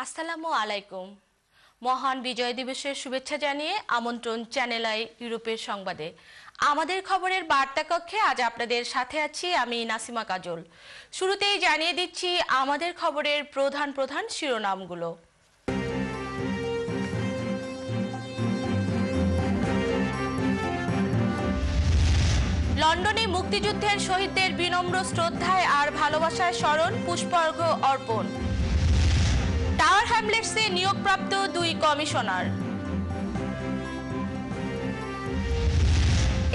আসসালামু আলাইকুম। মহান বিজয় দিবসের শুভেচ্ছা জানিয়ে আমন্ত্রণ চ্যানেল আই ইউরোপের সংবাদে। আমাদের খবরের বার্তা কক্ষে আজ আপনাদের সাথে আছি আমি নাসিমা কাজল। শুরুতেই জানিয়ে দিচ্ছি আমাদের খবরের প্রধান প্রধান শিরোনামগুলো। লন্ডনে মুক্তিযুদ্ধের শহীদদের বিনম্র শ্রদ্ধায় আর ভালোবাসায় স্মরণ, পুষ্পার্ঘ্য অর্পণ। টাওয়ার হ্যামলেটসে নিয়োগপ্রাপ্ত 2 কমিশনার।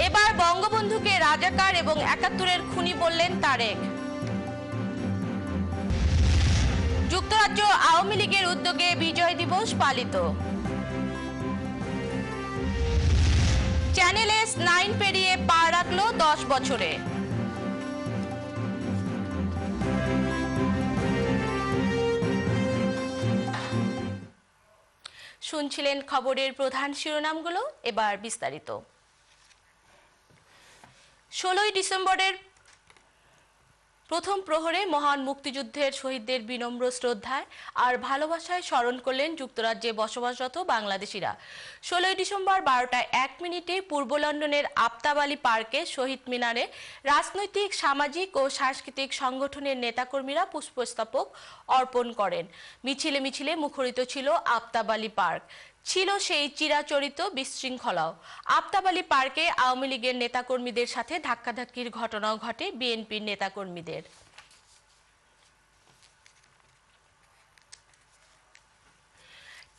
এবার বঙ্গবন্ধুকে রাজাকার এবং 71-এর খুনি বললেন তারেক। যুক্তরাজ্য আওয়ামী লীগের উদ্যোগে বিজয় দিবস পালিত। চ্যানেল এস 9 পেরিয়ে পা রাখল 10 বছরে। শুনছিলেন খবরের প্রধান শিরোনামগুলো, এবার বিস্তারিত। 16 ডিসেম্বরের প্রথম প্রহরে মহান মুক্তিযুদ্ধের শহীদদের বিনম্র শ্রদ্ধায় আর ভালোবাসায় স্মরণ করলেন যুক্তরাজ্যে বসবাসরত বাংলাদেশিরা। 16 ডিসেম্বর 12টা 1 মিনিটে পূর্ব লন্ডনের আফতাব আলী পার্কে শহীদ মিনারে রাজনৈতিক, সামাজিক ও সাংস্কৃতিক সংগঠনের নেতাকর্মীরা পুষ্পস্তবক অর্পণ করেন। মিছিলে মিছিলে মুখরিত ছিল আফতাব আলী পার্ক। ছিল সেই চিরাচরিত বিশৃঙ্খলাও। আফতাব আলী পার্কে আওয়ামী লীগের নেতাকর্মীদের সাথে ধাক্কাধাক্কির ঘটনাও ঘটে বিএনপির নেতাকর্মীদের।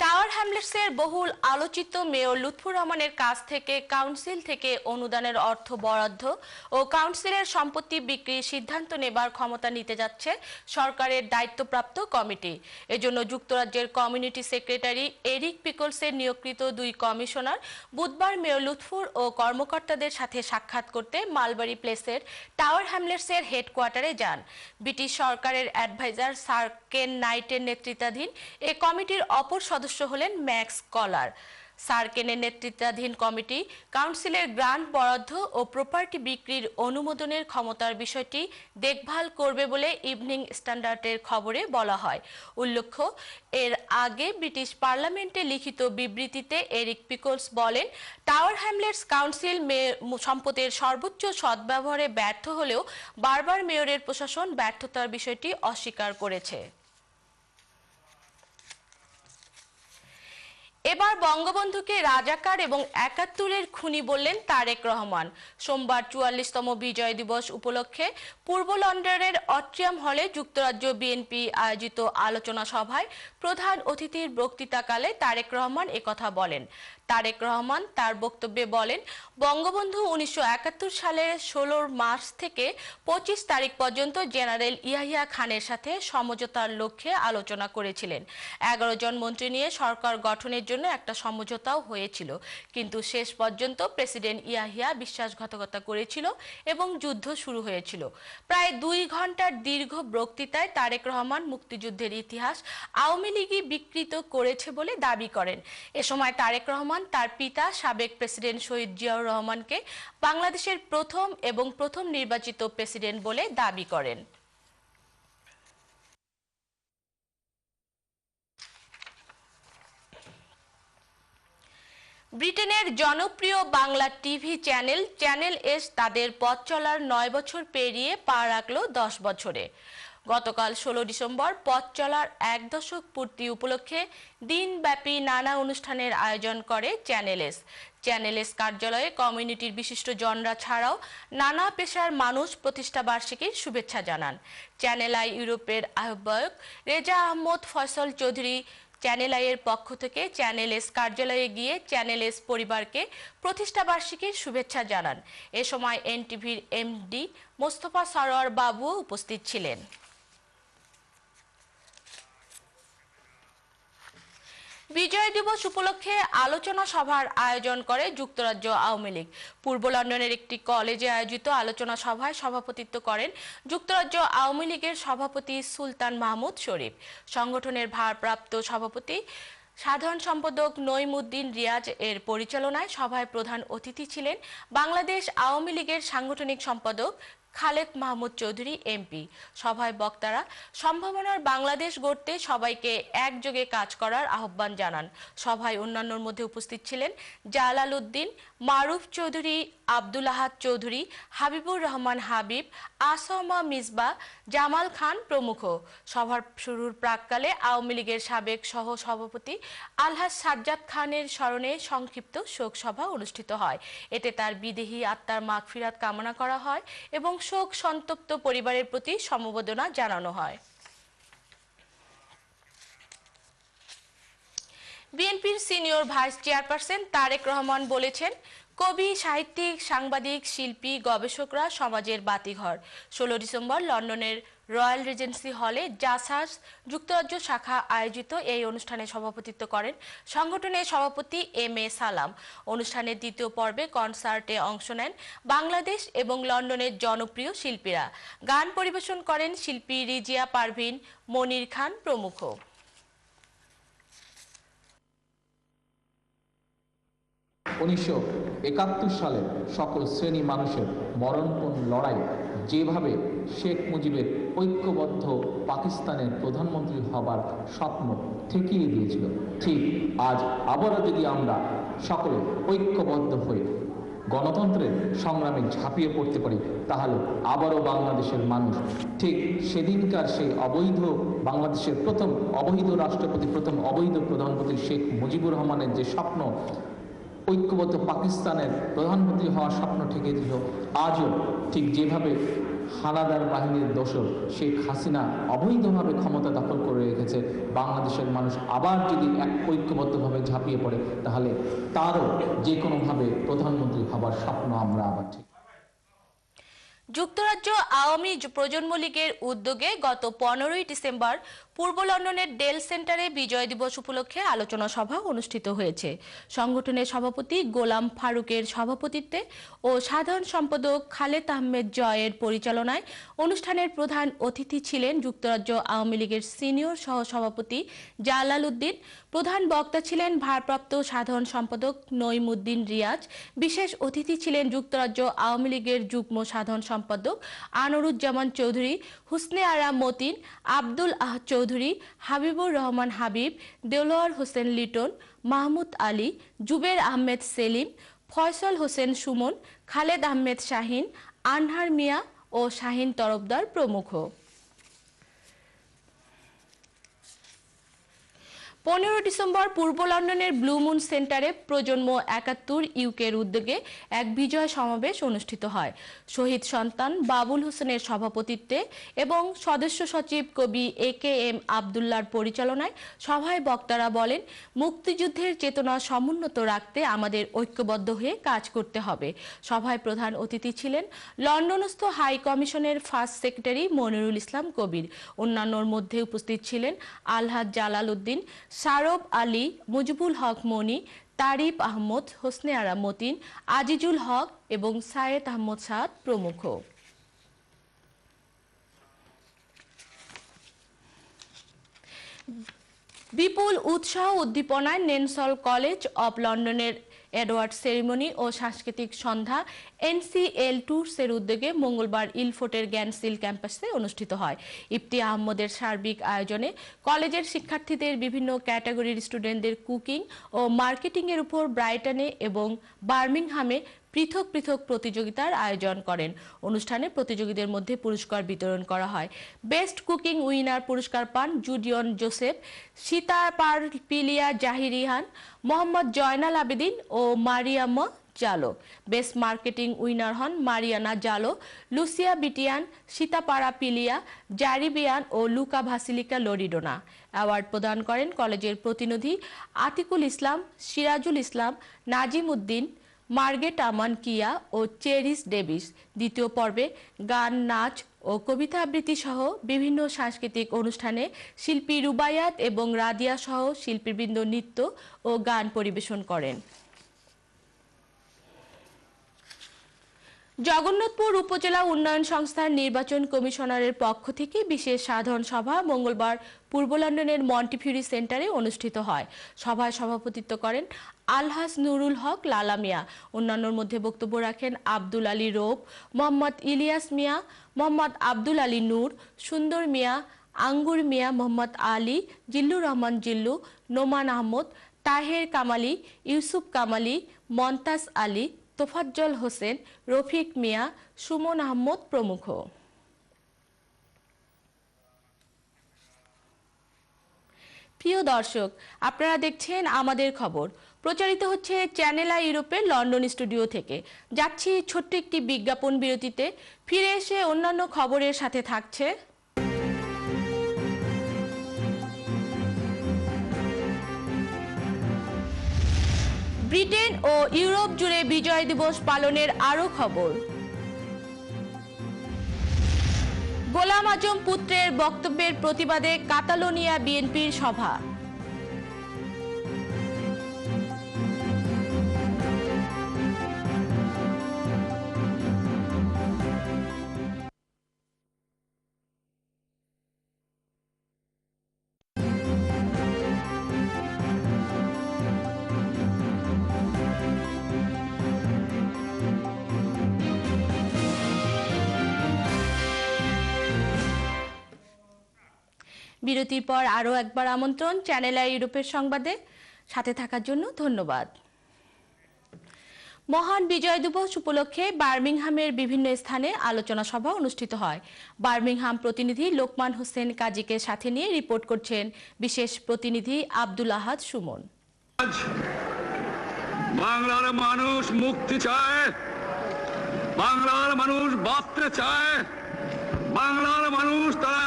টাওয়ার হ্যামলেটসের বহুল আলোচিত মেয়র লুৎফুর রহমানের কাছ থেকে কাউন্সিল থেকে অনুদানের অর্থ বরাদ্দ ও কাউন্সিলের সম্পত্তি বিক্রির সিদ্ধান্ত নেবার ক্ষমতা নিতে যাচ্ছে সরকারের দায়িত্বপ্রাপ্ত কমিটি। এজন্য যুক্তরাজ্যের কমিউনিটি সেক্রেটারি এরিক পিকলসের নিয়োগকৃত 2 কমিশনার বুধবার মেয়র লুৎফুর ও কর্মকর্তাদের সাথে সাক্ষাৎ করতে মালবারি প্লেসের টাওয়ার হ্যামলেটসের হেডকোয়ার্টারে যান। ব্রিটিশ সরকারের অ্যাডভাইজার স্যার কেন নাইটের নেতৃত্বাধীন এ কমিটির অপর সদস্য হলেন ম্যাক্স কলার। স্যার কেনের নেতৃত্বাধীন কমিটি কাউন্সিলের গ্রান্ট বরাদ্দ ও প্রপার্টি বিক্রির অনুমোদনের ক্ষমতার বিষয়টি দেখভাল করবে বলে ইভনিং স্ট্যান্ডার্ডের খবরে বলা হয়। উল্লেখ্য, এর আগে ব্রিটিশ পার্লামেন্টে লিখিত বিবৃতিতে এরিক পিকলস বলেন, টাওয়ার হ্যামলেটস কাউন্সিল সম্পদের সর্বোচ্চ সদ্ব্যবহারে ব্যর্থ হলেও বারবার মেয়রের প্রশাসন ব্যর্থতার বিষয়টি অস্বীকার করেছে। এবার বঙ্গবন্ধুকে রাজাকার এবং 71-এর খুনি বললেন তারেক রহমান। সোমবার 44তম বিজয় দিবস উপলক্ষে পূর্ব লন্ডনের অট্রিয়াম হলে যুক্তরাজ্য বিএনপি আয়োজিত আলোচনা সভায় প্রধান অতিথির বক্তৃতাকালে তারেক রহমান একথা বলেন। তারেক রহমান তার বক্তব্যে বলেন, বঙ্গবন্ধু 1971 সালের 16 মার্চ থেকে 25 তারিখ পর্যন্ত জেনারেল ইয়াহিয়া খানের সাথে সমঝোতার লক্ষ্যে আলোচনা করেছিলেন। 11 জন মন্ত্রী নিয়ে সরকার গঠনের জন্য একটা সমঝোতাও হয়েছিল, কিন্তু শেষ পর্যন্ত প্রেসিডেন্ট ইয়াহিয়া বিশ্বাসঘাতকতা করেছিল এবং যুদ্ধ শুরু হয়েছিল। প্রায় 2 ঘন্টার দীর্ঘ বক্তৃতায় তারেক রহমান মুক্তিযুদ্ধের ইতিহাস আওয়ামী লীগই বিকৃত করেছে বলে দাবি করেন। এ সময় তারেক রহমান তার পিতা সাবেক প্রেসিডেন্ট শহীদ জিয়াউর রহমানকে বাংলাদেশের প্রথম নির্বাচিত প্রেসিডেন্ট বলে দাবি করেন। ব্রিটেনের জনপ্রিয় বাংলা টিভি চ্যানেল এস তাদের পথ চলার 9 বছর পেরিয়ে পা রাখল 10 বছরে। গতকাল 16 ডিসেম্বর পথ চলার 1 দশক পূর্তি উপলক্ষে দিনব্যাপী নানা অনুষ্ঠানের আয়োজন করে চ্যানেল এস কার্যালয়ে কমিউনিটির বিশিষ্ট জনরা ছাড়াও নানা পেশার মানুষ প্রতিষ্ঠাবার্ষিকীর শুভেচ্ছা জানান। চ্যানেল আই ইউরোপের আহ্বায়ক রেজা আহমদ ফয়সল চৌধুরী চ্যানেল আই এর পক্ষ থেকে চ্যানেল এস কার্যালয়ে গিয়ে চ্যানেল এস পরিবারকে প্রতিষ্ঠাবার্ষিকীর শুভেচ্ছা জানান। এ সময় এনটিভির এমডি মোস্তফা সরোয়ার বাবুও উপস্থিত ছিলেন। বিজয় দিবস উপলক্ষে আলোচনা সভার আয়োজন করে যুক্তরাজ্য আওয়ামী লীগ। পূর্ব লন্ডনের একটি কলেজে আয়োজিত আলোচনা সভায় সভাপতিত্ব করেন যুক্তরাজ্য আওয়ামী লীগের সভাপতি সুলতান মাহমুদ শরীফ। সংগঠনের ভারপ্রাপ্ত সভাপতি সাধারণ সম্পাদক নঈমুদ্দিন রিয়াজ এর পরিচালনায় সভায় প্রধান অতিথি ছিলেন বাংলাদেশ আওয়ামী লীগের সাংগঠনিক সম্পাদক খালেক মাহমুদ চৌধুরী এমপি। সভায় বক্তারা সম্ভাবনার বাংলাদেশ গড়তে সবাইকে একযোগে কাজ করার আহ্বান জানান। সভায় অন্যান্যর মধ্যে উপস্থিত ছিলেন জালাল উদ্দিন, মারুফ চৌধুরী, আব্দুল আহাদ চৌধুরী, হাবিবুর রহমান হাবিব, আসমা মিসবা, জামাল খান প্রমুখ। সভার শুরুর প্রাক্কালে আওয়ামী লীগের সাবেক সহ সভাপতি আলহাজ সাজ্জাদ খানের স্মরণে সংক্ষিপ্ত শোক সভা অনুষ্ঠিত হয়। এতে তার বিদেহী আত্মার মাগফিরাত কামনা করা হয় এবং শোক সন্তপ্ত পরিবারের প্রতি সমবেদনা জানানো হয়। বিএনপির senior vice chairperson Tarek Rahman বলেছেন, কবি, সাহিত্যিক, সাংবাদিক, শিল্পী, গবেষকরা সমাজের বাতিঘর। 16 ডিসেম্বর লন্ডনের রয়্যাল রিজেন্সি হলে জাসাস যুক্তরাজ্য শাখা আয়োজিত এই অনুষ্ঠানে সভাপতিত্ব করেন সংগঠনের সভাপতি এম এ সালাম। অনুষ্ঠানের দ্বিতীয় পর্বে কনসার্টে অংশ নেন বাংলাদেশ এবং লন্ডনের জনপ্রিয় শিল্পীরা। গান পরিবেশন করেন শিল্পী রিজিয়া পারভিন, মনির খান প্রমুখ। 1971 সালে সকল শ্রেণী মানুষের মরণপণ লড়াই যেভাবে শেখ মুজিবের ঐক্যবদ্ধ পাকিস্তানের প্রধানমন্ত্রী হবার স্বপ্ন ঠেকিয়ে দিয়েছিল, ঠিক আজ আবারও যদি আমরা সকলে ঐক্যবদ্ধ হয়ে গণতন্ত্রের সংগ্রামে ঝাঁপিয়ে পড়তে পারি, তাহলে আবারও বাংলাদেশের মানুষ ঠিক সেদিনকার সেই অবৈধ বাংলাদেশের প্রথম অবৈধ রাষ্ট্রপতি, প্রথম অবৈধ প্রধানমন্ত্রী শেখ মুজিবুর রহমানের যে স্বপ্ন ঐক্যবদ্ধ পাকিস্তানের প্রধানমন্ত্রী হওয়ার স্বপ্ন ঠেকে দিল, আজও ঠিক যেভাবে হানাদার বাহিনীর দোসর শেখ হাসিনা অবৈধভাবে ক্ষমতা দখল করে রেখেছে, বাংলাদেশের মানুষ আবার যদি এক ঐক্যবদ্ধভাবে ঝাঁপিয়ে পড়ে, তাহলে তারও যে কোনোভাবে প্রধানমন্ত্রী হবার স্বপ্ন আমরা আবার ঠিক। যুক্তরাজ্য আওয়ামী প্রজন্ম লীগের উদ্যোগে গত 15 ডিসেম্বর পূর্ব লন্ডনের ডেল সেন্টারে বিজয় দিবস উপলক্ষে আলোচনা সভা অনুষ্ঠিত হয়েছে। সংগঠনের সভাপতি গোলাম ফারুকের সভাপতিত্বে ও সাধারণ সম্পাদক খালেদ আহমেদ জয়ের পরিচালনায় অনুষ্ঠানের প্রধান অতিথি ছিলেন যুক্তরাজ্য আওয়ামী লীগের সিনিয়র সহসভাপতি জালাল উদ্দিন। প্রধান বক্তা ছিলেন ভারপ্রাপ্ত সাধারণ সম্পাদক নঈমুদ্দিন রিয়াজ। বিশেষ অতিথি ছিলেন যুক্তরাজ্য আওয়ামী লীগের যুগ্ম সাধারণ সম্পাদক আনোরুজ্জামান চৌধুরী, হুসনে আরা মতিন, আব্দুল আহাদ চৌধুরী, হাবিবুর রহমান হাবিব, দেলোয়ার হোসেন লিটন, মাহমুদ আলী, জুবের আহমেদ সেলিম, ফয়সল হোসেন সুমন, খালেদ আহমেদ শাহিন, আনহার মিয়া ও শাহিন তরফদার প্রমুখ। 15 ডিসেম্বর পূর্ব লন্ডনের ব্লু মুন সেন্টারে প্রজন্ম 71 ইউকের উদ্যোগে এক বিজয় সমাবেশ অনুষ্ঠিত হয়। শহীদ সন্তান বাবুল হোসেনের সভাপতিত্বে এবং সদস্য সচিব কবি AKM আবদুল্লাহর পরিচালনায় সভায় বক্তারা বলেন, মুক্তিযুদ্ধের চেতনা সমুন্নত রাখতে আমাদের ঐক্যবদ্ধ হয়ে কাজ করতে হবে। সভায় প্রধান অতিথি ছিলেন লন্ডনস্থ হাই কমিশনের ফার্স্ট সেক্রেটারি মনিরুল ইসলাম কবির। অন্যান্যর মধ্যে উপস্থিত ছিলেন আলহাজ জালাল উদ্দিন, সারব আলী, মুজিবুল হক মনি, তারিফ আহমদ, হোসনে আরা মতিন, আজিজুল হক এবং সায়েদ আহমদ সাদ প্রমুখ। বিপুল উৎসাহ উদ্দীপনায় নেনসল কলেজ অব লন্ডনের এডওয়ার্ড সেরিমনি ও সাংস্কৃতিক সন্ধ্যা NCL ট্যুরসের উদ্যোগে মঙ্গলবার ইলফোর্টের জ্ঞানশীল ক্যাম্পাসে অনুষ্ঠিত হয়। ইফতি আহমদের সার্বিক আয়োজনে কলেজের শিক্ষার্থীদের বিভিন্ন ক্যাটাগরির স্টুডেন্টদের কুকিং ও মার্কেটিং এর উপর ব্রাইটনে এবং বার্মিংহামে পৃথক পৃথক প্রতিযোগিতার আয়োজন করেন। অনুষ্ঠানে প্রতিযোগীদের মধ্যে পুরস্কার বিতরণ করা হয়। বেস্ট কুকিং উইনার পুরস্কার পান জুডিয়ন জোসেফ, সীতাপার পিলিয়া জাহিরিহান, মোহাম্মদ জয়নাল আবেদিন ও মারিয়াম্মা জালো। বেস্ট মার্কেটিং উইনার হন মারিয়ানা জালো, লুসিয়া বিটিয়ান, সীতাপাড়া পিলিয়া, জারিবিয়ান ও লুকা ভাসিলিকা লরিডোনা। অ্যাওয়ার্ড প্রদান করেন কলেজের প্রতিনিধি আতিকুল ইসলাম, সিরাজুল ইসলাম, নাজিম উদ্দিন, মার্গেট আমান কিয়া ও চেরিস ডেভিস। দ্বিতীয় পর্বে গান, নাচ ও কবিতা আবৃত্তি সহ বিভিন্ন সাংস্কৃতিক অনুষ্ঠানে শিল্পী রুবায়াত এবং রাদিয়া সহ শিল্পীবৃন্দ নৃত্য ও গান পরিবেশন করেন। জগন্নাথপুর উপজেলা উন্নয়ন সংস্থার নির্বাচন কমিশনারের পক্ষ থেকে বিশেষ সাধারণ সভা মঙ্গলবার পূর্ব লন্ডনের মন্টিফিউরি সেন্টারে অনুষ্ঠিত হয়। সভায় সভাপতিত্ব করেন আলহাজ নুরুল হক লালা মিয়া। অন্যান্যর মধ্যে বক্তব্য রাখেন আব্দুল আলী রৌফ, মোহাম্মদ ইলিয়াস মিয়া, মোহাম্মদ আব্দুল আলী নূর, সুন্দর মিয়া, আঙ্গুর মিয়া, মোহাম্মদ আলী, জিল্লুর রহমান জিল্লু, নোমান আহমদ, তাহের কামালি, ইউসুফ কামালি, মন্তাজ আলী, তোফাজ্জল হোসেন, রফিক মিয়া, সুমন আহমদ প্রমুখ। প্রিয় দর্শক, আপনারা দেখছেন আমাদের খবর, প্রচারিত হচ্ছে চ্যানেল আই ইউরোপের লন্ডন স্টুডিও থেকে। যাচ্ছি ছোট্ট একটি বিজ্ঞাপন বিরতিতে, ফিরে এসে অন্যান্য খবরের সাথে থাকছে ব্রিটেন ও ইউরোপ জুড়ে বিজয় দিবস পালনের আরও খবর। গোলাম আজম পুত্রের বক্তব্যের প্রতিবাদে কাতালোনিয়া বিএনপির সভা। বিরতির পর আরও একবার আমন্ত্রণ চ্যানেল আই ইউরোপের সংবাদে সাথে থাকার জন্য ধন্যবাদ। মহান বিজয় দিবস উপলক্ষে বার্মিংহামের বিভিন্ন স্থানে আলোচনা সভা অনুষ্ঠিত হয়। বার্মিংহাম প্রতিনিধি লোকমান হোসেন কাজীকে সাথে নিয়ে রিপোর্ট করছেন বিশেষ প্রতিনিধি আব্দুল আহাদ সুমন। বাংলার মানুষ মুক্তি চায়, বাংলার মানুষ বাঁচতে চায়, বাংলার মানুষ তারা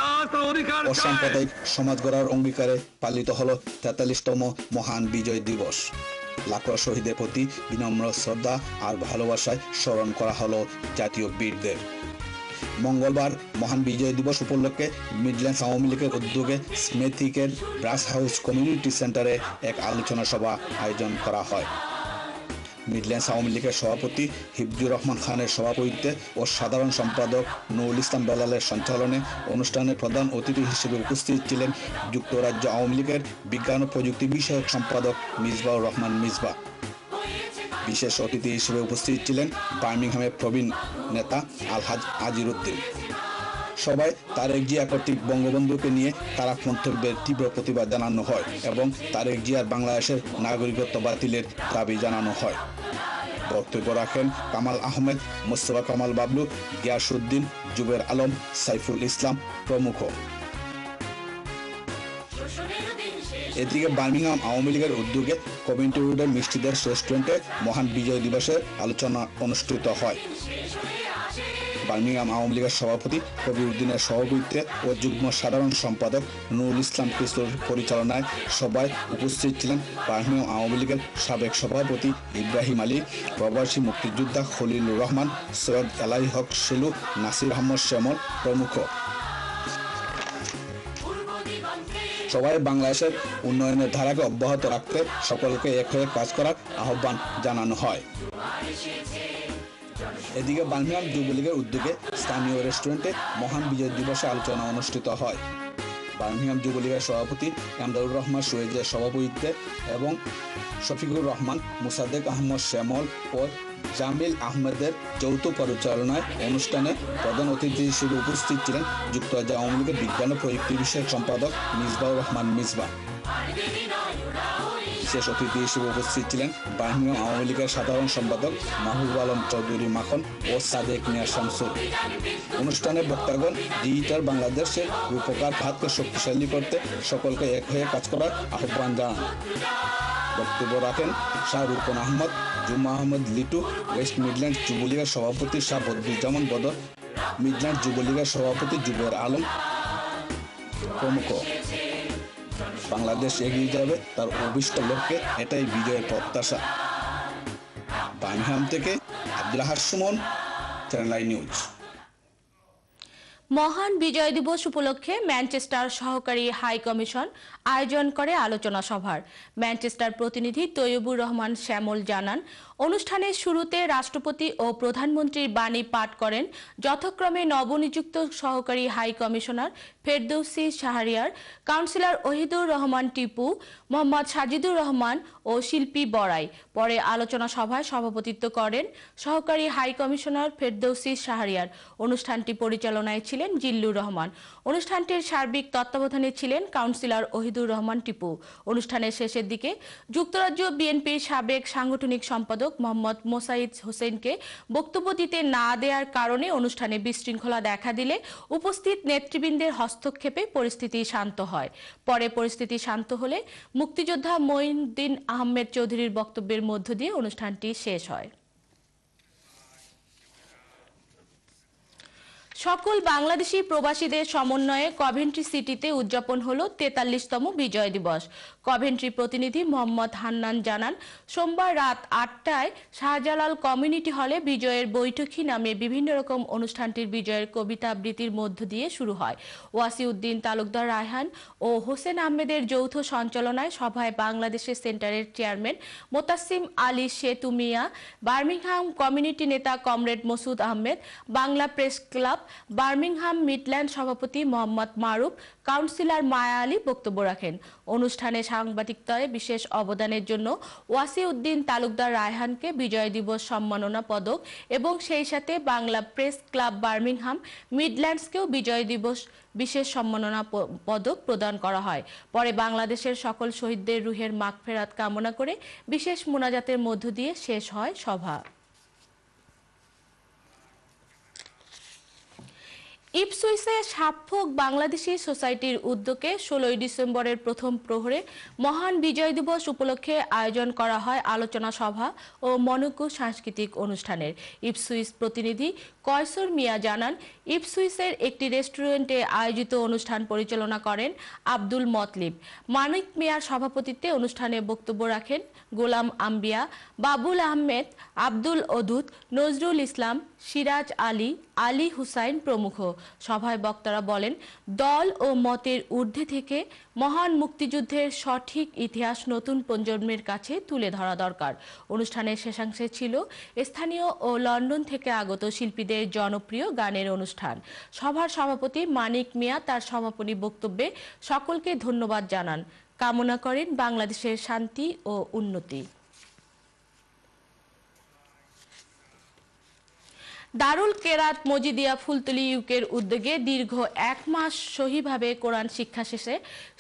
অধিকার চায়। অসাম্প্রদায়িক সমাজ গড়ার অঙ্গীকারে পালিত হলো 43তম মহান বিজয় দিবস। লাখো শহীদের প্রতি বিনম্র শ্রদ্ধা আর ভালোবাসায় স্মরণ করা হলো জাতীয় বীরদের। মঙ্গলবার মহান বিজয় দিবস উপলক্ষে মিডল্যান্ডস আওয়ামী লীগের উদ্যোগে স্মেথিকের ব্রাস হাউস কমিউনিটি সেন্টারে এক আলোচনা সভা আয়োজন করা হয়। মিডল্যান্ডস আওয়ামী লীগের সভাপতি হিফজুর রহমান খানের সভাপতিত্বে ও সাধারণ সম্পাদক নুরুল ইসলাম বেলালের সঞ্চালনে অনুষ্ঠানে প্রধান অতিথি হিসেবে উপস্থিত ছিলেন যুক্তরাজ্য আওয়ামী লীগের বিজ্ঞান ও প্রযুক্তি বিষয়ক সম্পাদক মিসবাউর রহমান মিসবা। বিশেষ অতিথি হিসেবে উপস্থিত ছিলেন বার্মিংহামের প্রবীণ নেতা আলহাজ আজির উদ্দিন। সবাই তারেক জিয়া কর্তৃক বঙ্গবন্ধুকে নিয়ে তারা মন্তব্যের তীব্র প্রতিবাদ জানানো হয় এবং তারেক জিয়ার বাংলাদেশের নাগরিকত্ব বাতিলের দাবি জানানো হয়। বক্তব্য রাখেন কামাল আহমেদ, মোস্তফা কামাল বাবলু, গিয়াসউদ্দিন, জুবের আলম, সাইফুল ইসলাম প্রমুখ। এদিকে বার্মিংহাম আওয়ামী লীগের উদ্যোগে কমিউনিটি রোডের মিষ্টিদের রেস্টুরেন্টে মহান বিজয় দিবসের আলোচনা অনুষ্ঠিত হয়। বার্মিংহাম আওয়ামী লীগের সভাপতি কবির উদ্দিনের সভাপতিত্বে ও যুগ্ম সাধারণ সম্পাদক নুরুল ইসলাম কিশোর পরিচালনায় সভায় উপস্থিত ছিলেন বার্মিংহাম আওয়ামী লীগের সাবেক সভাপতি ইব্রাহিম আলী, প্রবাসী মুক্তিযোদ্ধা খলিলুর রহমান, সৈয়দ এলাই হক সেলু, নাসির আহমদ শ্যামল প্রমুখ। সবাই বাংলাদেশের উন্নয়নের ধারাকে অব্যাহত রাখতে সকলকে এক হয়ে কাজ করার আহ্বান জানানো হয়। এদিকে বার্মিংহাম যুবলীগের উদ্যোগে স্থানীয় রেস্টুরেন্টে মহান বিজয় দিবসে আলোচনা অনুষ্ঠিত হয়। বার্মিংহাম যুবলীগের সভাপতি এমদাদুর রহমান সুয়েজের সভাপতিত্বে এবং শফিকুর রহমান, মুসাদ্দেক আহমদ শ্যামল ও জামিল আহমেদের যৌথ পরিচালনায় অনুষ্ঠানে প্রধান অতিথি হিসেবে উপস্থিত ছিলেন যুক্তরাজ্য আওয়ামী লীগের বিজ্ঞান ও প্রযুক্তি বিষয়ক সম্পাদক মিসবাউর রহমান মিসবা। বিশেষ অতিথি হিসেবে উপস্থিত ছিলেন বার্মিংহাম আওয়ামী লীগের সাধারণ সম্পাদক মাহবুব আলম চৌধুরী মাখন ও সাদেক মিয়া শামসুল। অনুষ্ঠানে বক্তাগণ ডিজিটাল বাংলাদেশের রূপকার ভাতকে শক্তিশালী করতে সকলকে এক হয়ে কাজ করার আহ্বান জানান। বক্তব্য রাখেন শাহরুখন আহমদ, জুমা আহমদ লিটু, ওয়েস্ট মিডল্যান্ড যুবলীগের সভাপতি শাহ বদরুজ্জামান বদর, মিডল্যান্ড যুবলীগের সভাপতি জুবের আলম প্রমুখ। বাংলাদেশ এগিয়ে যাবে তার অভিষ্ট লক্ষ্যে, এটাই বিজয়ের প্রত্যাশা। বার্মিংহাম থেকে আব্দুল আহাদ সুমন, চ্যানেল আই নিউজ। মহান বিজয় দিবস উপলক্ষে ম্যানচেস্টার সহকারী হাই কমিশন আয়োজন করে আলোচনা সভার। ম্যানচেস্টার প্রতিনিধি তৈয়বুর রহমান শ্যামল জানান, অনুষ্ঠানের শুরুতে রাষ্ট্রপতি ও প্রধানমন্ত্রীর বাণী পাঠ করেন যথাক্রমে নবনিযুক্ত সহকারী high commissioner Ferdousi Shahriar, councillor Ohidur Rahman Tipu, Mohammad Sajidur Rahman ও শিল্পী বড়াই। পরে আলোচনা সভায় সভাপতিত্ব করেন সহকারী হাই কমিশনার ফেরদৌসী শাহরিয়ার। অনুষ্ঠানটি পরিচালনায় ছিলেন জিল্লুর রহমান। অনুষ্ঠানটির সার্বিক তত্ত্বাবধানে ছিলেন কাউন্সিলর ওহিদুর রহমান টিপু। অনুষ্ঠানের শেষের দিকে যুক্তরাজ্য বিএনপির সাবেক সাংগঠনিক সম্পাদক মোহাম্মদ মোসাইদ হোসেনকে বক্তব্য দিতে না দেওয়ার কারণে অনুষ্ঠানে বিশৃঙ্খলা দেখা দিলে উপস্থিত নেতৃবৃন্দের হস্তক্ষেপে পরিস্থিতি শান্ত হয়। পরে পরিস্থিতি শান্ত হলে মুক্তিযোদ্ধা মঈনুদ্দিন আহমেদ চৌধুরীর বক্তব্যের মধ্য দিয়ে অনুষ্ঠানটি শেষ হয়। সকল বাংলাদেশি প্রবাসীদের সমন্বয়ে কভেন্ট্রি সিটিতে উদযাপন হলো ৪৩তম বিজয় দিবস। কভেন্ট্রি প্রতিনিধি মোহাম্মদ হান্নান জানান, সোমবার রাত ৮টায় শাহজালাল কমিউনিটি হলে বিজয়ের বৈঠকি নামে বিভিন্ন রকম অনুষ্ঠানটির বিজয়ের কবিতা আবৃত্তির মধ্য দিয়ে শুরু হয়। ওয়াসিউদ্দিন তালুকদার রায়হান ও হোসেন আহমেদের যৌথ সঞ্চালনায় সভায় বাংলাদেশের সেন্টারের চেয়ারম্যান মোতাসিম আলী সেতু মিয়া, বার্মিংহাম কমিউনিটি নেতা comrade Masud Ahmed, Bangla press club Birmingham Midland সভাপতি মোহাম্মদ মারুফ, কাউন্সিলর মায়া আলী বক্তব্য রাখেন। অনুষ্ঠানে সাংবাদিকতায় বিশেষ অবদানের জন্য ওয়াসিউদ্দিন তালুকদার রায়হানকে বিজয় দিবস সম্মাননা পদক এবং সেই সাথে বাংলা প্রেস ক্লাব বার্মিংহাম মিডল্যান্ডসকেও বিজয় দিবস বিশেষ সম্মাননা পদক প্রদান করা হয়। পরে বাংলাদেশের সকল শহীদদের রুহের মাগফেরাত কামনা করে বিশেষ মোনাজাতের মধ্য দিয়ে শেষ হয় সভা। ইপসুইসে সাফফোক বাংলাদেশি সোসাইটির উদ্যোগে ১৬ই ডিসেম্বরের প্রথম প্রহরে মহান বিজয় দিবস উপলক্ষে আয়োজন করা হয় আলোচনা সভা ও মনোজ্ঞ সাংস্কৃতিক অনুষ্ঠানের। ইপসুইস প্রতিনিধি কয়সর মিয়া জানান, ইপসুইসের একটি রেস্টুরেন্টে আয়োজিত অনুষ্ঠান পরিচালনা করেন আব্দুল মতলিব। মানিক মিয়ার সভাপতিত্বে অনুষ্ঠানে বক্তব্য রাখেন গোলাম আম্বিয়া, বাবুল আহমেদ, আব্দুল অদুদ, নজরুল ইসলাম, সিরাজ আলী, আলী হুসাইন প্রমুখ। সভায় বক্তারা বলেন, দল ও মতের ঊর্ধ্বে থেকে মহান মুক্তিযুদ্ধের সঠিক ইতিহাস নতুন প্রজন্মের কাছে তুলে ধরা দরকার। অনুষ্ঠানের শেষাংশে ছিল স্থানীয় ও লন্ডন থেকে আগত শিল্পীদের জনপ্রিয় গানের অনুষ্ঠান। সভার সভাপতি মানিক মিয়া তার সমাপনী বক্তব্যে সকলকে ধন্যবাদ জানান, কামনা করেন বাংলাদেশের শান্তি ও উন্নতি। দারুল কেরাত মজিদিয়া ফুলতলী ইউকের উদ্যোগে দীর্ঘ ১ মাস সহিভাবে কোরআন শিক্ষা শেষে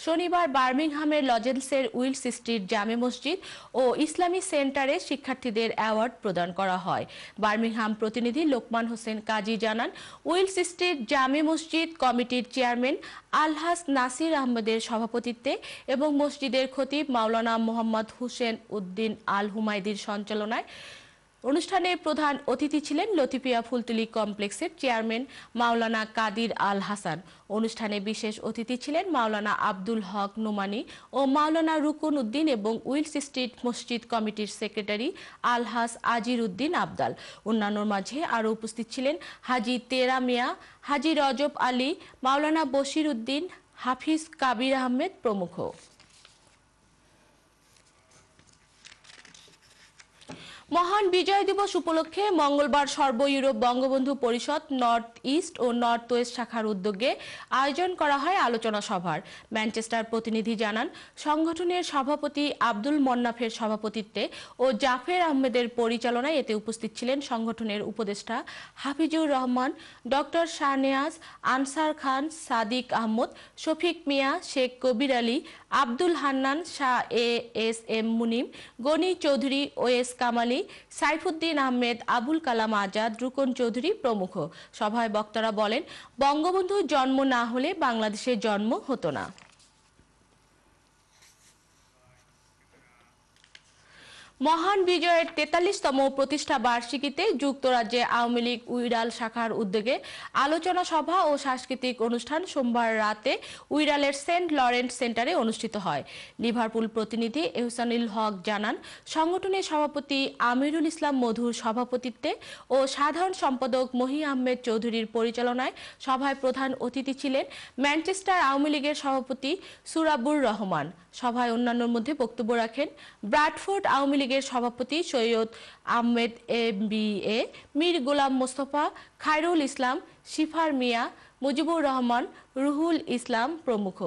শনিবার বার্মিংহামের লজেন্সের উইলস স্ট্রিট জামে মসজিদ ও ইসলামী সেন্টারে শিক্ষার্থীদের অ্যাওয়ার্ড প্রদান করা হয়। বার্মিংহাম প্রতিনিধি লোকমান হোসেন কাজী জানান, উইলস স্ট্রিট জামে মসজিদ কমিটির চেয়ারম্যান আলহাজ নাসির আহমেদের সভাপতিত্বে এবং মসজিদের খতিব মাওলানা মোহাম্মদ হুসেন উদ্দিন আল হুমায়দির সঞ্চালনায় অনুষ্ঠানে প্রধান অতিথি ছিলেন লতিফিয়া ফুলতলী কমপ্লেক্সের চেয়ারম্যান মাওলানা কাদির আল হাসান। অনুষ্ঠানে বিশেষ অতিথি ছিলেন মাওলানা আব্দুল হক নোমানি ও মাওলানা রুকুন উদ্দিন এবং উইলস স্ট্রিট মসজিদ কমিটির সেক্রেটারি আলহাজ আজির উদ্দিন আবদাল। অন্যান্যর মাঝে আরও উপস্থিত ছিলেন হাজি তেরা মিয়া, হাজি রজব আলী, মাওলানা বশির উদ্দিন, হাফিজ কাবির আহমেদ প্রমুখ। মহান বিজয় দিবস উপলক্ষে মঙ্গলবার সর্ব ইউরোপ বঙ্গবন্ধু পরিষদ নর্থ ইস্ট ও নর্থ ওয়েস্ট শাখার উদ্যোগে আয়োজন করা হয় আলোচনা সভার। ম্যানচেস্টার প্রতিনিধি জানান, সংগঠনের সভাপতি আব্দুল মন্নাফের সভাপতিত্বে ও জাফর আহমেদের পরিচালনায় এতে উপস্থিত ছিলেন সংগঠনের উপদেষ্টা হাফিজুর রহমান, ডক্টর শাহনেয়াজ, আনসার খান, সাদিক আহমদ, শফিক মিয়া, শেখ কবির আলী, আব্দুল হান্নান, শাহ এস এম মুনিম, গনি চৌধুরী, ওয়েস কামালি, সাইফুদ্দিন আহমেদ, আবুল কালাম আজাদ, রুকন চৌধুরী প্রমুখ। সভায় বক্তারা বলেন, বঙ্গবন্ধুর জন্ম না হলে বাংলাদেশের জন্ম হতো না। মহান বিজয়ের ৪৩তম প্রতিষ্ঠা বার্ষিকীতে যুক্তরাজ্যে আওয়ামী লীগ উইরাল শাখার উদ্যোগে আলোচনা সভা ও সাংস্কৃতিক অনুষ্ঠান সোমবার রাতে উইরালের সেন্ট লরেন্ট সেন্টারে অনুষ্ঠিত হয়। লিভারপুল প্রতিনিধি এহসানুল হক জানান, সংগঠনের সভাপতি আমিরুল ইসলাম মধুর সভাপতিত্বে ও সাধারণ সম্পাদক মহি আহমেদ চৌধুরীর পরিচালনায় সভায় প্রধান অতিথি ছিলেন ম্যানচেস্টার আওয়ামী লীগের সভাপতি সুরাবুর রহমান। সভায় অন্যান্যের মধ্যে বক্তব্য রাখেন ব্র্যাডফোর্ড আওয়ামী লীগের সভাপতি সৈয়দ আহমেদ MBA, মীর গোলাম মোস্তফা, খায়রুল ইসলাম, শিফার মিয়া, মুজিবুর রহমান, রুহুল ইসলাম প্রমুখ।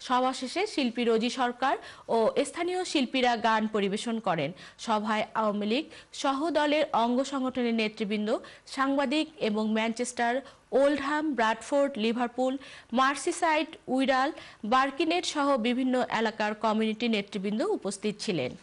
সভা শেষে শিল্পী রোজি সরকার ও স্থানীয় শিল্পীরা গান পরিবেশন করেন। সভায় আওয়ামী লীগ সহ দলের অঙ্গ সংগঠনের নেতৃবৃন্দ, সাংবাদিক এবং Manchester, Oldham, Bradford, Liverpool, Merseyside, Wirral, Birkenhead সহ বিভিন্ন এলাকার কমিউনিটি নেতৃবৃন্দ উপস্থিত ছিলেন।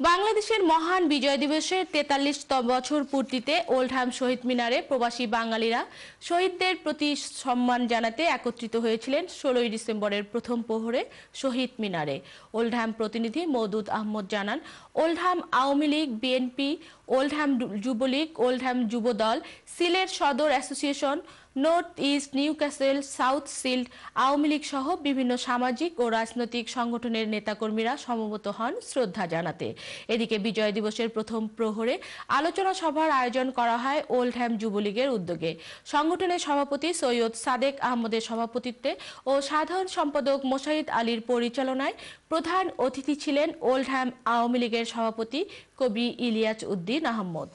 বাংলাদেশের মহান বিজয় দিবসের ৪৩তম বছর পূর্তিতে ওল্ডহ্যাম শহীদ মিনারে প্রবাসী বাঙালিরা শহীদদের প্রতি সম্মান জানাতে একত্রিত হয়েছিলেন ১৬ই ডিসেম্বরের প্রথম প্রহরে শহীদ মিনারে। ওল্ডহ্যাম প্রতিনিধি মওদুদ আহমদ জানান, Oldham Awami League, BNP, Oldham Jubo League, Oldham Jubodal, Sylhet Sadar association, north east, Newcastle, south Shields Awami League সহ বিভিন্ন সামাজিক ও রাজনৈতিক সংগঠনের নেতাকর্মীরা সমবেত হন শ্রদ্ধা জানাতে। এদিকে বিজয় দিবসের প্রথম প্রহরে আলোচনা সভার আয়োজন করা হয় ওল্ডহ্যাম যুবলীগের উদ্যোগে। সংগঠনের সভাপতি সৈয়দ সাদেক আহমদের সভাপতিত্বে ও সাধারণ সম্পাদক মোশাহিদ আলীর পরিচালনায় প্রধান অতিথি ছিলেন ওল্ডহ্যাম আওয়ামী লীগের সভাপতি কবি ইলিয়াস উদ্দিন আহমদ।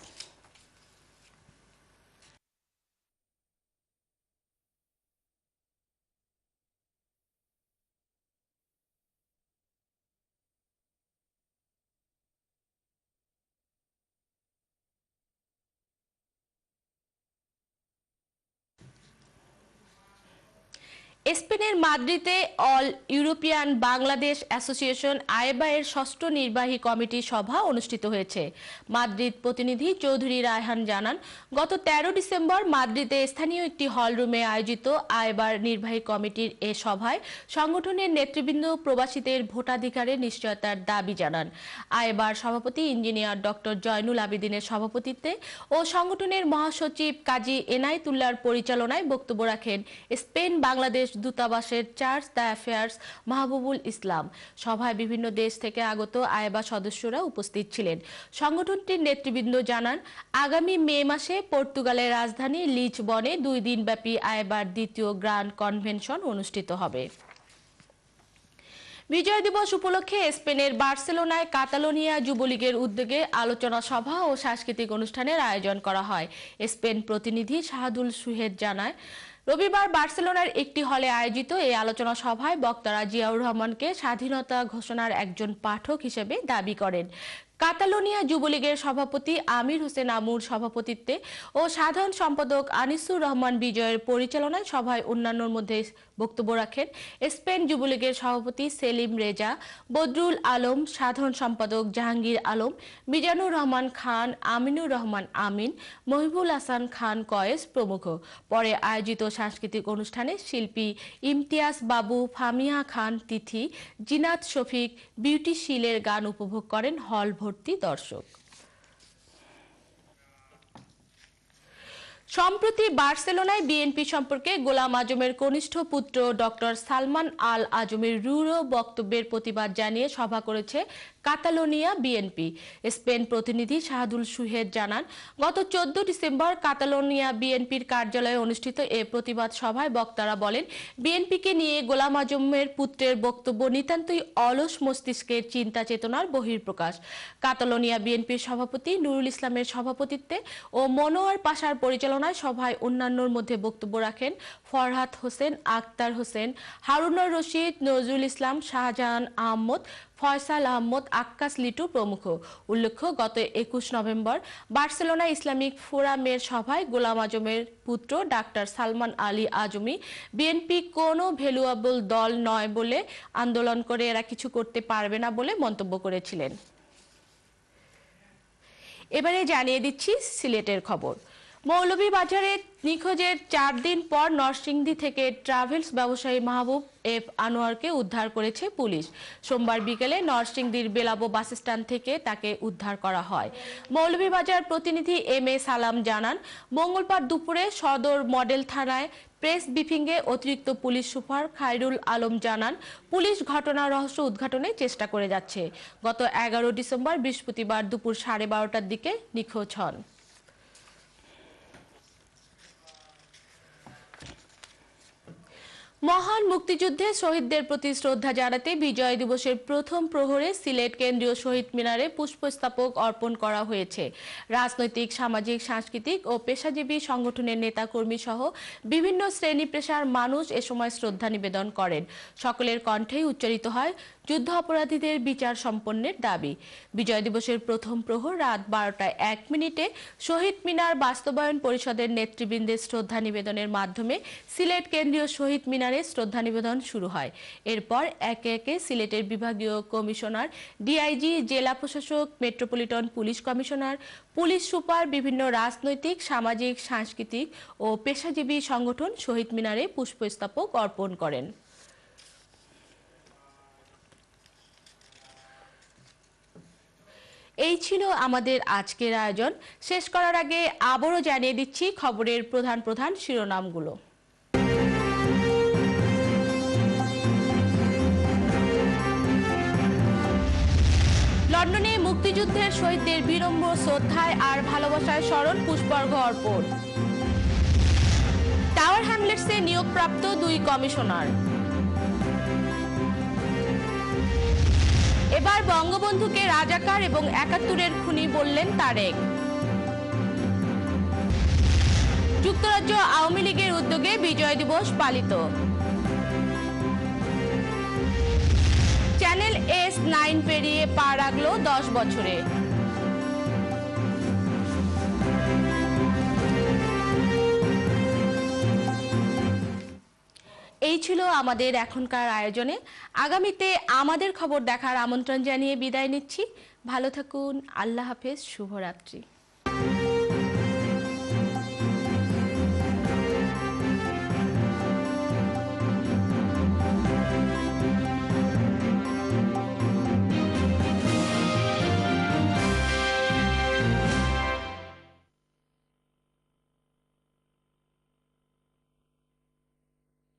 স্পেনের মাদ্রিদে অল ইউরোপিয়ান বাংলাদেশ অ্যাসোসিয়েশন আইবা এর ষষ্ঠ নির্বাহী কমিটির সভা অনুষ্ঠিত হয়েছে। মাদ্রিদ প্রতিনিধি চৌধুরী রায়হান জানান, গত ১৩ ডিসেম্বর মাদ্রিদে স্থানীয় একটি হলরুমে আয়োজিত আইবার নির্বাহী কমিটির এ সভায় সংগঠনের নেতৃবৃন্দ প্রবাসীদের ভোটাধিকারের নিশ্চয়তার দাবি জানান। আইবার সভাপতি ইঞ্জিনিয়ার ডক্টর জয়নুল আবেদিনের সভাপতিত্বে ও সংগঠনের মহাসচিব কাজী এনায়েতুল্লাহর পরিচালনায় বক্তব্য রাখেন স্পেন বাংলাদেশ দূতাবাসের চার্জ d'Affaires মাহবুবুল ইসলাম। সভায় বিভিন্ন দেশ থেকে আগত আইবা সদস্যরা উপস্থিত ছিলেন। সংগঠনটির নেতৃবৃন্দ জানান, আগামী মে মাসে পর্তুগালের রাজধানী লিসবনে ২ দিনব্যাপী আইবার দ্বিতীয় গ্র্যান্ড কনভেনশন অনুষ্ঠিত হবে। বিজয় দিবস উপলক্ষে স্পেনের বার্সেলোনায় কাতালোনিয়া যুবলীগের উদ্যোগে আলোচনা সভা ও সাংস্কৃতিক অনুষ্ঠানের আয়োজন করা হয়। স্পেন প্রতিনিধি শাহাদুল সুহেদ জানায়, রবিবার বার্সেলোনার একটি হলে আয়োজিত এই আলোচনা সভায় বক্তারা জিয়াউর রহমানকে স্বাধীনতা ঘোষণার একজন পাঠক হিসেবে দাবি করেন। কাতালোনিয়া যুবলীগের সভাপতি আমির হোসেন আমুর সভাপতিত্বে ও সাধারণ সম্পাদক আনিসুর রহমান বিজয়ের পরিচালনায় সভায় অন্যান্যর মধ্যে বক্তব্য রাখেন স্পেন যুবলীগের সভাপতি সেলিম রেজা, বদরুল আলম, সাধারণ সম্পাদক জাহাঙ্গীর আলম, মিজানুর রহমান খান, আমিনুর রহমান আমিন, মহিবুল হাসান খান কয়েস প্রমুখ। পরে আয়োজিত সাংস্কৃতিক অনুষ্ঠানে শিল্পী ইমতিয়াজ বাবু, ফামিয়া খান তিথি, জিনাত শফিক, বিউটি শিলের গান উপভোগ করেন হল ভর্তি দর্শক। সম্প্রতি বার্সেলোনায় বিএনপি সম্পর্কে গোলাম আজমের কনিষ্ঠ পুত্র ডক্টর সালমান আল আজমের রূঢ় বক্তব্যের প্রতিবাদ জানিয়ে সভা করেছে কাতালোনিয়া বিএনপি। স্পেন প্রতিনিধি শাহাদুল সুহেদ জানান, গত ১৪ ডিসেম্বর কাতালোনিয়া বিএনপির কার্যালয়ে অনুষ্ঠিত এ প্রতিবাদ সভায় বক্তারা বলেন, বিএনপিকে নিয়ে গোলাম আজমের পুত্রের বক্তব্য নিতান্তই অলস মস্তিষ্কের চিন্তা চেতনার বহিঃপ্রকাশ। কাতালোনিয়া বিএনপির সভাপতি নুরুল ইসলামের সভাপতিত্বে ও মনোয়ার পাশার পরিচালনায় সভায় অন্যান্যর মধ্যে বক্তব্য রাখেন ফরহাদ হোসেন, আক্তার হোসেন, হারুনুর রশিদ, নজরুল ইসলাম, শাহজাহান আহমদ, ফয়সাল আহমদ, আক্কাস লিটু প্রমুখ। উল্লেখ্য, গত ২১ নভেম্বর বার্সেলোনা ইসলামিক ফোরামের সভায় গোলাম আজমের পুত্র ডাক্তার সালমান আলী আজমি বিএনপি কোনো ভ্যালুয়েবল দল নয় বলে আন্দোলন করে এরা কিছু করতে পারবে না বলে মন্তব্য করেছিলেন। এবারে জানিয়ে দিচ্ছি সিলেটের খবর। মৌলভীবাজারে নিখোঁজের 4 দিন পর নরসিংদী থেকে ট্রাভেলস ব্যবসায়ী মাহবুব এফ আনোয়ারকে উদ্ধার করেছে পুলিশ। সোমবার বিকেলে নরসিংদীর বেলাবো বাসস্ট্যান্ড থেকে তাকে উদ্ধার করা হয়। মৌলভীবাজার প্রতিনিধি এম এ সালাম জানান, মঙ্গলবার দুপুরে সদর মডেল থানায় প্রেস ব্রিফিংয়ে অতিরিক্ত পুলিশ সুপার খায়রুল আলম জানান, পুলিশ ঘটনার রহস্য উদ্ঘাটনে চেষ্টা করে যাচ্ছে। গত 11 ডিসেম্বর বৃহস্পতিবার দুপুর 12:30টার দিকে নিখোঁজ হন। মহান মুক্তিযুদ্ধে শহীদদের প্রতি শ্রদ্ধা জানাতে বিজয় দিবসের প্রথম প্রহরে সিলেট কেন্দ্রীয় শহীদ মিনারে পুষ্পস্তবক অর্পণ করা হয়েছে। রাজনৈতিক, সামাজিক, সাংস্কৃতিক ও পেশাজীবী সংগঠনের নেতাকর্মী সহ বিভিন্ন শ্রেণী পেশার মানুষ এ সময় শ্রদ্ধা নিবেদন করেন। সকলের কণ্ঠেই উচ্চারিত হয় যুদ্ধ অপরাধীদের বিচার সম্পন্নের দাবি। বিজয় দিবসের প্রথম প্রহর রাত 12:01 শহীদ মিনার বাস্তবায়ন পরিষদের নেতৃবৃন্দের শ্রদ্ধা নিবেদনের মাধ্যমে সিলেট কেন্দ্রীয় শহীদ মিনারে শ্রদ্ধা নিবেদন শুরু হয়। এরপর একে একে সিলেটের বিভাগীয় কমিশনার, ডিআইজি, জেলা প্রশাসক, metropolitan police commissioner, police super, বিভিন্ন রাজনৈতিক, সামাজিক, সাংস্কৃতিক ও পেশাজীবী সংগঠন শহীদ মিনারে পুষ্পস্তবক অর্পণ করেন। এই ছিল আমাদের আজকের আয়োজন। শেষ করার আগে আবারও জানিয়ে দিচ্ছি খবরের প্রধান প্রধান শিরোনামগুলো। লন্ডনে মুক্তিযুদ্ধের শহীদদের বিনম্র শ্রদ্ধায় আর ভালোবাসায় স্মরণ পুষ্পার্ঘ অর্পণ। টাওয়ার হ্যামলেটসে নিয়োগপ্রাপ্ত 2 কমিশনার। এবার বঙ্গবন্ধুকে রাজাকার এবং 71-এর খুনি বললেন তারেক। যুক্তরাজ্য আওয়ামী লীগের উদ্যোগে বিজয় দিবস পালিত। চ্যানেল S9 পেরিয়ে পা রাখল 10 বছরে। এই ছিল আমাদের এখনকার আয়োজনে। আগামীতে আমাদের খবর দেখার আমন্ত্রণ জানিয়ে বিদায় নিচ্ছি। ভালো থাকুন। আল্লাহ হাফেজ। শুভরাত্রি।